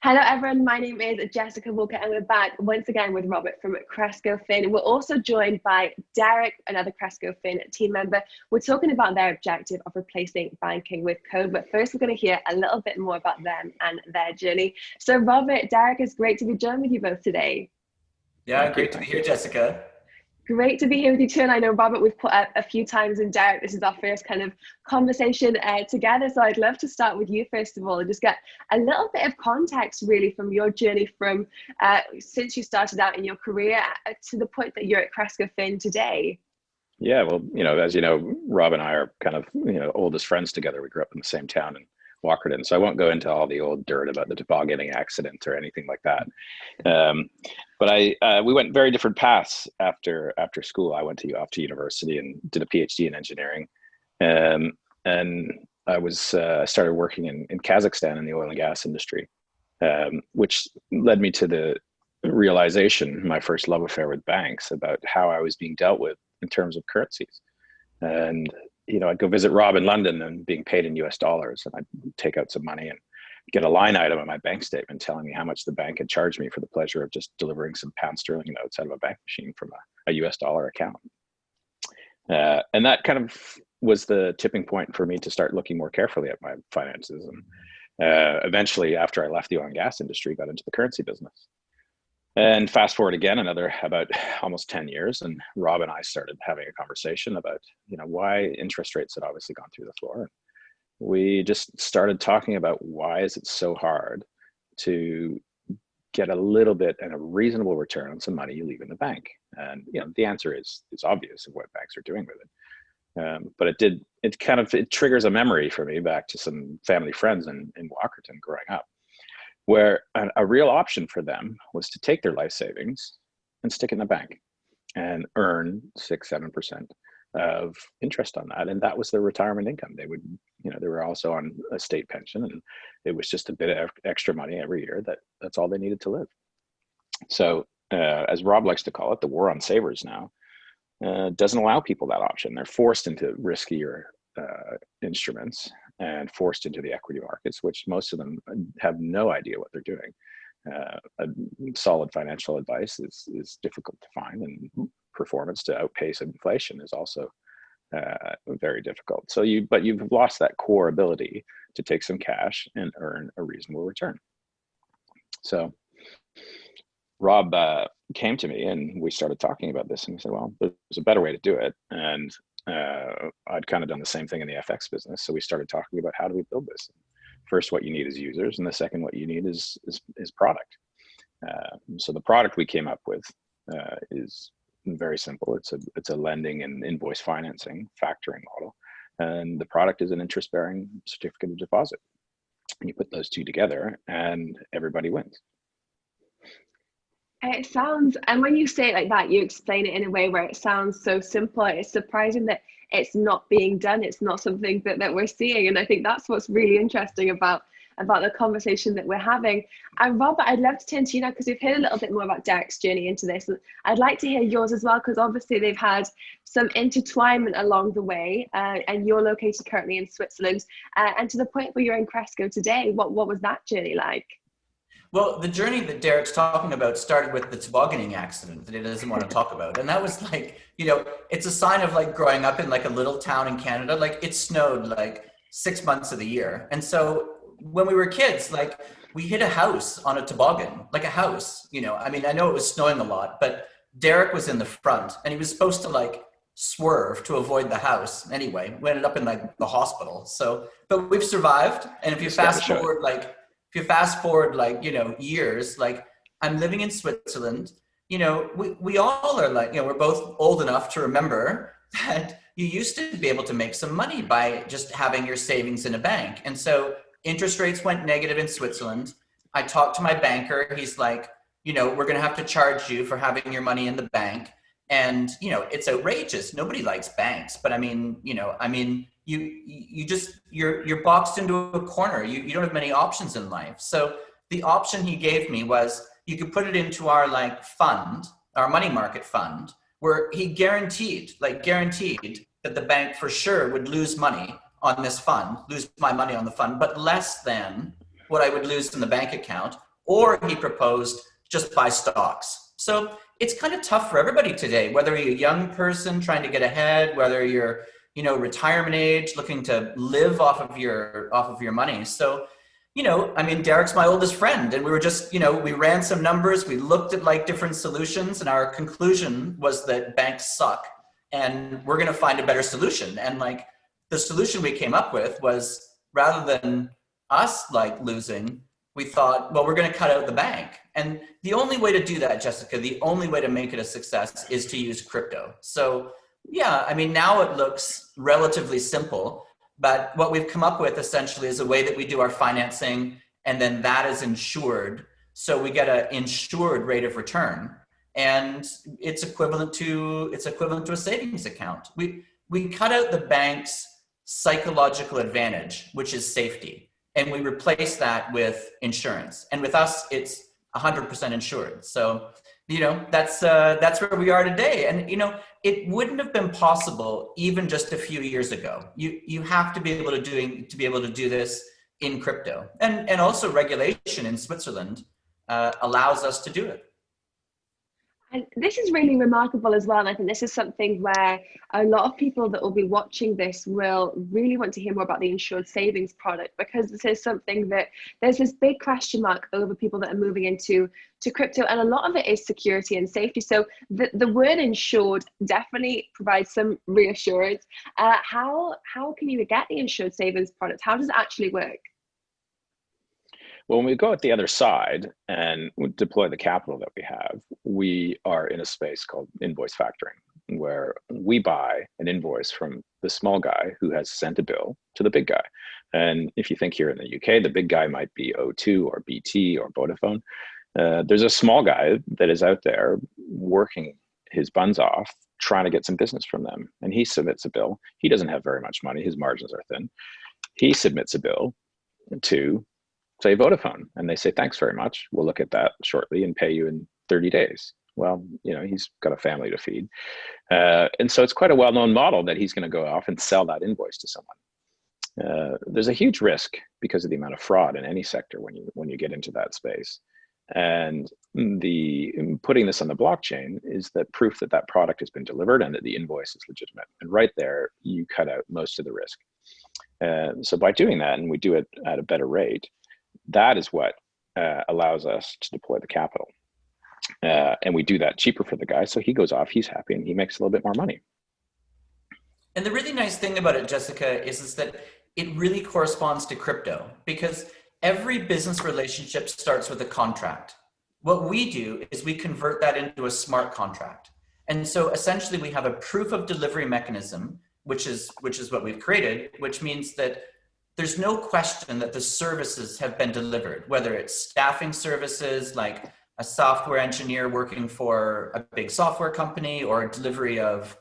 Hello everyone, my name is Jessica Walker and we're back once again with Robert from CrescoFin. We're also joined by Derek, another CrescoFin team member. We're talking about their objective of replacing banking with code, but first we're going to hear a little bit more about them and their journey. So Robert, Derek, it's great to be joined with you both today. Yeah, great to be here, Jessica. Great to be here with you too. And I know, Robert, we've put up a few times, and Derek, this is our first kind of conversation together. So I'd love to start with you first of all and just get a little bit of context really from your journey from since you started out in your career to the point that you're at CrescoFin today. Yeah, well, as you know, Rob and I are kind of, oldest friends together. We grew up in the same town in Walkerton. So I won't go into all the old dirt about the tobogganing accident or anything like that. But we went very different paths after school. I went off to university and did a PhD in engineering. And I started working in Kazakhstan in the oil and gas industry, which led me to the realization, my first love affair with banks, about how I was being dealt with in terms of currencies. And I'd go visit Rob in London and being paid in US dollars, and I'd take out some money and get a line item on my bank statement telling me how much the bank had charged me for the pleasure of just delivering some pound sterling notes out of a bank machine from a US dollar account. And that kind of was the tipping point for me to start looking more carefully at my finances. And eventually, after I left the oil and gas industry, got into the currency business. And fast forward again, another about almost 10 years, and Rob and I started having a conversation about, why interest rates had obviously gone through the floor. And we just started talking about why is it so hard to get a little bit and a reasonable return on some money you leave in the bank. And the answer is obvious of what banks are doing with it. But it triggers a memory for me back to some family friends in Walkerton growing up, where a real option for them was to take their life savings and stick it in the bank and earn 6-7% of interest on that. And that was their retirement income. They would, they were also on a state pension, and it was just a bit of extra money every year that's all they needed to live. So as Rob likes to call it, the war on savers now doesn't allow people that option. They're forced into riskier instruments and forced into the equity markets, which most of them have no idea what they're doing. A solid financial advice is difficult to find, and performance to outpace inflation is also very difficult. So you've lost that core ability to take some cash and earn a reasonable return. So Rob came to me and we started talking about this, and he said, well, there's a better way to do it. And I'd kind of done the same thing in the FX business. So we started talking about how do we build this? First, what you need is users, and the second, what you need is product. So the product we came up with is very simple. It's a lending and invoice financing factoring model, and the product is an interest-bearing certificate of deposit. And you put those two together, and everybody wins. It sounds, and when you say it like that, you explain it in a way where it sounds so simple. It's surprising that it's not being done. It's not something that we're seeing. And I think that's what's really interesting about the conversation that we're having. And Robert, I'd love to turn to you now because we've heard a little bit more about Derek's journey into this. And I'd like to hear yours as well, because obviously they've had some intertwinement along the way, and you're located currently in Switzerland. And to the point where you're in Cresco today, what was that journey like? Well, the journey that Derek's talking about started with the tobogganing accident that he doesn't want to talk about. And that was like, it's a sign of like growing up in like a little town in Canada. Like it snowed like 6 months of the year. And so when we were kids, like we hit a house on a toboggan, like a house, I know it was snowing a lot, but Derek was in the front and he was supposed to like swerve to avoid the house. Anyway, we ended up in like the hospital. So, but we've survived. And if you fast forward years, like I'm living in Switzerland, we all are like, we're both old enough to remember that you used to be able to make some money by just having your savings in a bank. And so interest rates went negative in Switzerland. I talked to my banker. He's like, we're going to have to charge you for having your money in the bank. And, it's outrageous. Nobody likes banks, but you're boxed into a corner. You don't have many options in life. So the option he gave me was you could put it into our like fund, our money market fund, where he guaranteed that the bank for sure would lose money on this fund, lose my money on the fund, but less than what I would lose in the bank account, or he proposed just buy stocks. So it's kind of tough for everybody today, whether you're a young person trying to get ahead, whether you're, retirement age, looking to live off of your money. So, I mean, Derek's my oldest friend, and we were just, we ran some numbers, we looked at like different solutions, and our conclusion was that banks suck and we're going to find a better solution. And like the solution we came up with was, rather than us like losing, we thought, well, we're going to cut out the bank. And the only way to do that, Jessica, the only way to make it a success is to use crypto. So yeah, I mean, now it looks relatively simple, but what we've come up with essentially is a way that we do our financing, and then that is insured. So we get an insured rate of return, and it's equivalent to a savings account. We cut out the bank's psychological advantage, which is safety, and we replace that with insurance. And with us, it's 100% insured. So, that's where we are today. And, it wouldn't have been possible even just a few years ago. You have to be able to do this in crypto, and also regulation in Switzerland allows us to do it. And this is really remarkable as well. And I think this is something where a lot of people that will be watching this will really want to hear more about the insured savings product, because this is something that there's this big question mark over people that are moving into crypto. And a lot of it is security and safety. So the word insured definitely provides some reassurance. How can you get the insured savings product? How does it actually work? Well, when we go at the other side and deploy the capital that we are in a space called invoice factoring, where we buy an invoice from the small guy who has sent a bill to the big guy. And if you think here in the UK, the big guy might be O2 or BT or Vodafone. There's a small guy that is out there working his buns off, trying to get some business from them. And he submits a bill. He doesn't have very much money. His margins are thin. He submits a bill to, say, Vodafone, and they say, thanks very much. We'll look at that shortly and pay you in 30 days. Well, he's got a family to feed. And so it's quite a well-known model that he's going to go off and sell that invoice to someone. There's a huge risk because of the amount of fraud in any sector when you get into that space. And putting this on the blockchain is the proof that that product has been delivered and that the invoice is legitimate. And right there, you cut out most of the risk. So by doing that, and we do it at a better rate, that is what allows us to deploy the capital. And we do that cheaper for the guy. So he goes off, he's happy, and he makes a little bit more money. And the really nice thing about it, Jessica, is that it really corresponds to crypto, because every business relationship starts with a contract. What we do is we convert that into a smart contract. And so essentially we have a proof of delivery mechanism, which is what we've created, which means that there's no question that the services have been delivered, whether it's staffing services like a software engineer working for a big software company, or a delivery of,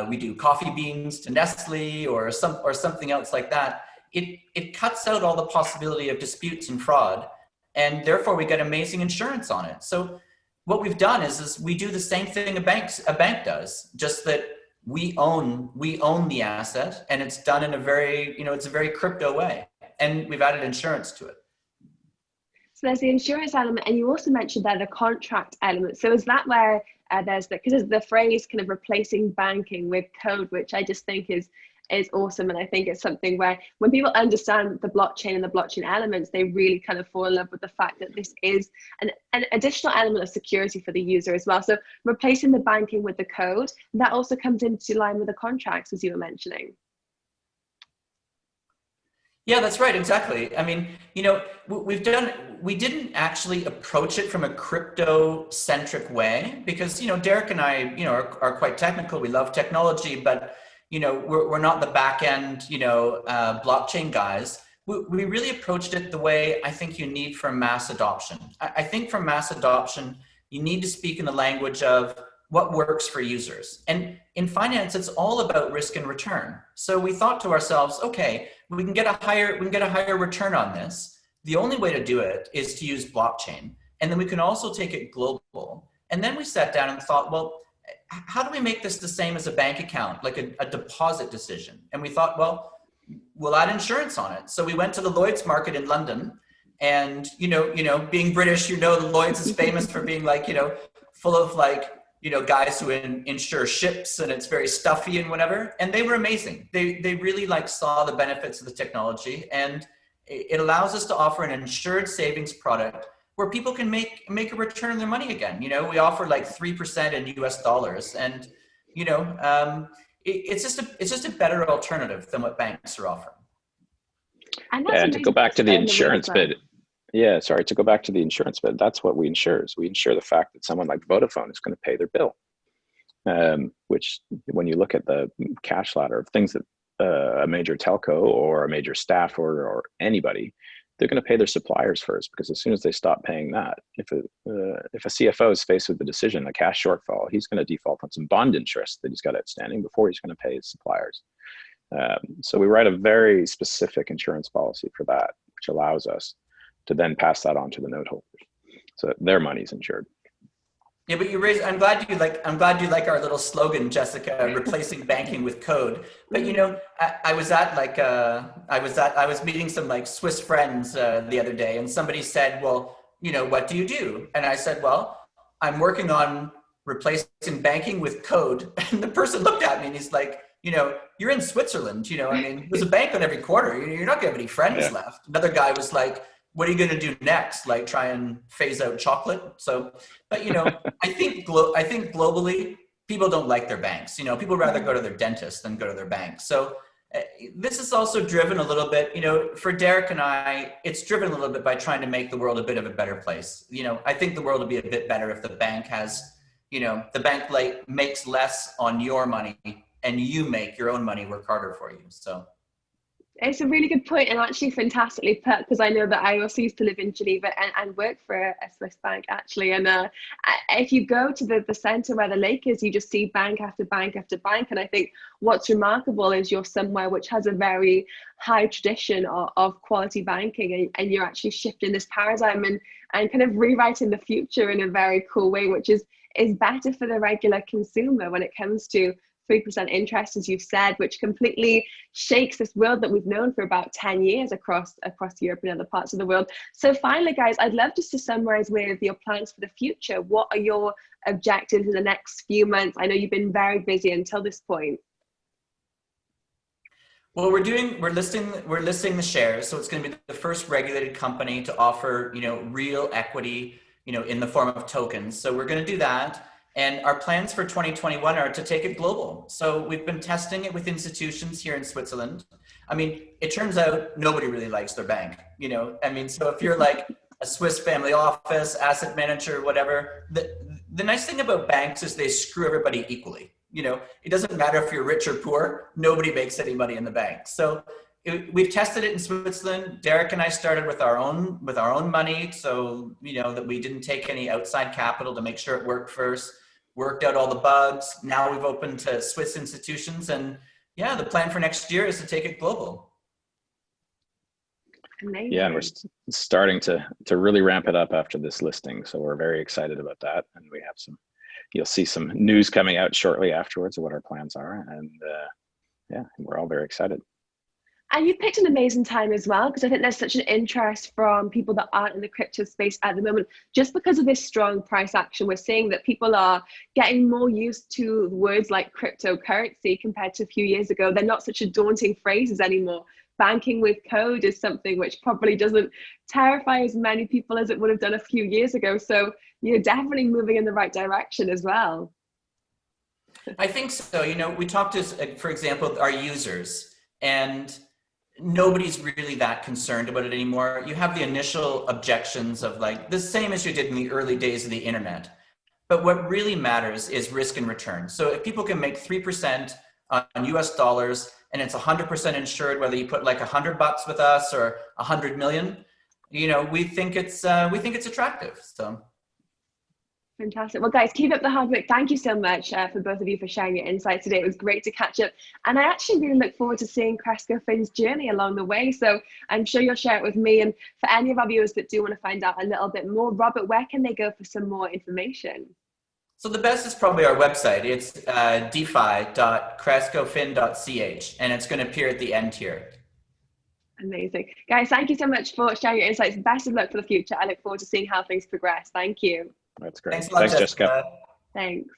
we do coffee beans to Nestle or something else like that. It cuts out all the possibility of disputes and fraud, and therefore we get amazing insurance on it. So what we've done is we do the same thing a bank does, just that we own the asset, and it's done in a very, it's a very crypto way, and we've added insurance to it. So there's the insurance element, and you also mentioned there the contract element. So is that where because there's the phrase kind of replacing banking with code, which I just think is awesome. And I think it's something where when people understand the blockchain and the blockchain elements, they really kind of fall in love with the fact that this is an additional element of security for the user as well. So replacing the banking with the code, that also comes into line with the contracts, as you were mentioning. Yeah, that's right. Exactly. I mean, we didn't actually approach it from a crypto centric way, because, Derek and I, are quite technical. We love technology, but, we're not the back end, blockchain guys. We really approached it the way I think you need for mass adoption. I think for mass adoption, you need to speak in the language of what works for users. And in finance, it's all about risk and return. So we thought to ourselves, okay, we can get a higher return on this. The only way to do it is to use blockchain. And then we can also take it global. And then we sat down and thought, well, how do we make this the same as a bank account, like a deposit decision? And we thought, well, we'll add insurance on it. So we went to the Lloyd's market in London, And being British, Lloyd's is famous for being like, full of like, guys who insure ships, and it's very stuffy and whatever. And they were amazing. They really like saw the benefits of the technology, and it allows us to offer an insured savings product where people can make a return on their money again. We offer like 3% in US dollars, and it's just a better alternative than what banks are offering. And to go back to the insurance bit, to go back to the insurance bit, that's what we insure. Is we insure the fact that someone like Vodafone is going to pay their bill, which when you look at the cash ladder of things that a major telco or a major staff or anybody, they're going to pay their suppliers first, because as soon as they stop paying that, if a CFO is faced with the decision, a cash shortfall, he's going to default on some bond interest that he's got outstanding before he's going to pay his suppliers. So we write a very specific insurance policy for that, which allows us to then pass that on to the note holders, so their money's insured. Yeah, but I'm glad you like our little slogan, Jessica, replacing banking with code. But I was meeting some like Swiss friends the other day, and somebody said, well, what do you do? And I said, well, I'm working on replacing banking with code. And the person looked at me and he's like, you're in Switzerland, there's a bank on every corner. You're not gonna have any friends left. Another guy was like, what are you going to do next? Like try and phase out chocolate? So, but I think globally, people don't like their banks. People rather go to their dentist than go to their bank. So this is also driven a little bit, for Derek and I, it's driven a little bit by trying to make the world a bit of a better place. I think the world would be a bit better if the bank has, the bank like makes less on your money and you make your own money work harder for you. So. It's a really good point, and actually fantastically put, because I know that I also used to live in Geneva and work for a Swiss bank actually. And if you go to the center where the lake is, you just see bank after bank after bank. And I think what's remarkable is you're somewhere which has a very high tradition of quality banking, and you're actually shifting this paradigm and kind of rewriting the future in a very cool way, which is better for the regular consumer when it comes to 3% interest, as you've said, which completely shakes this world that we've known for about 10 years across Europe and other parts of the world. So finally, guys, I'd love just to summarize with your plans for the future. What are your objectives in the next few months? I know you've been very busy until this point. Well, we're listing the shares. So it's going to be the first regulated company to offer, real equity, in the form of tokens. So we're going to do that. And our plans for 2021 are to take it global. So we've been testing it with institutions here in Switzerland. I mean, it turns out nobody really likes their bank, so if you're like a Swiss family office, asset manager, whatever, the nice thing about banks is they screw everybody equally. It doesn't matter if you're rich or poor, nobody makes any money in the bank. So we've tested it in Switzerland. Derek and I started with our own money. So, that we didn't take any outside capital to make sure it worked first. Worked out all the bugs. Now we've opened to Swiss institutions, and the plan for next year is to take it global. Amazing. Yeah, and we're starting to really ramp it up after this listing. So we're very excited about that. And we have you'll see some news coming out shortly afterwards of what our plans are. And we're all very excited. And you picked an amazing time as well, because I think there's such an interest from people that aren't in the crypto space at the moment. Just because of this strong price action, we're seeing that people are getting more used to words like cryptocurrency compared to a few years ago. They're not such a daunting phrases anymore. Banking with code is something which probably doesn't terrify as many people as it would have done a few years ago. So you're definitely moving in the right direction as well. I think so. We talked to, for example, our users, and nobody's really that concerned about it anymore. You have the initial objections of like the same as you did in the early days of the internet. But what really matters is risk and return. So if people can make 3% on US dollars and it's 100% insured, whether you put like $100 with us or 100 million, we think it's attractive. So. Fantastic. Well, guys, keep up the hard work. Thank you so much for both of you for sharing your insights today. It was great to catch up. And I actually really look forward to seeing CrescoFin's journey along the way. So I'm sure you'll share it with me. And for any of our viewers that do want to find out a little bit more, Robert, where can they go for some more information? So the best is probably our website. It's defi.crescofin.ch, and it's going to appear at the end here. Amazing. Guys, thank you so much for sharing your insights. Best of luck for the future. I look forward to seeing how things progress. Thank you. That's great. Thanks a lot, Thanks, Jessica. Thanks.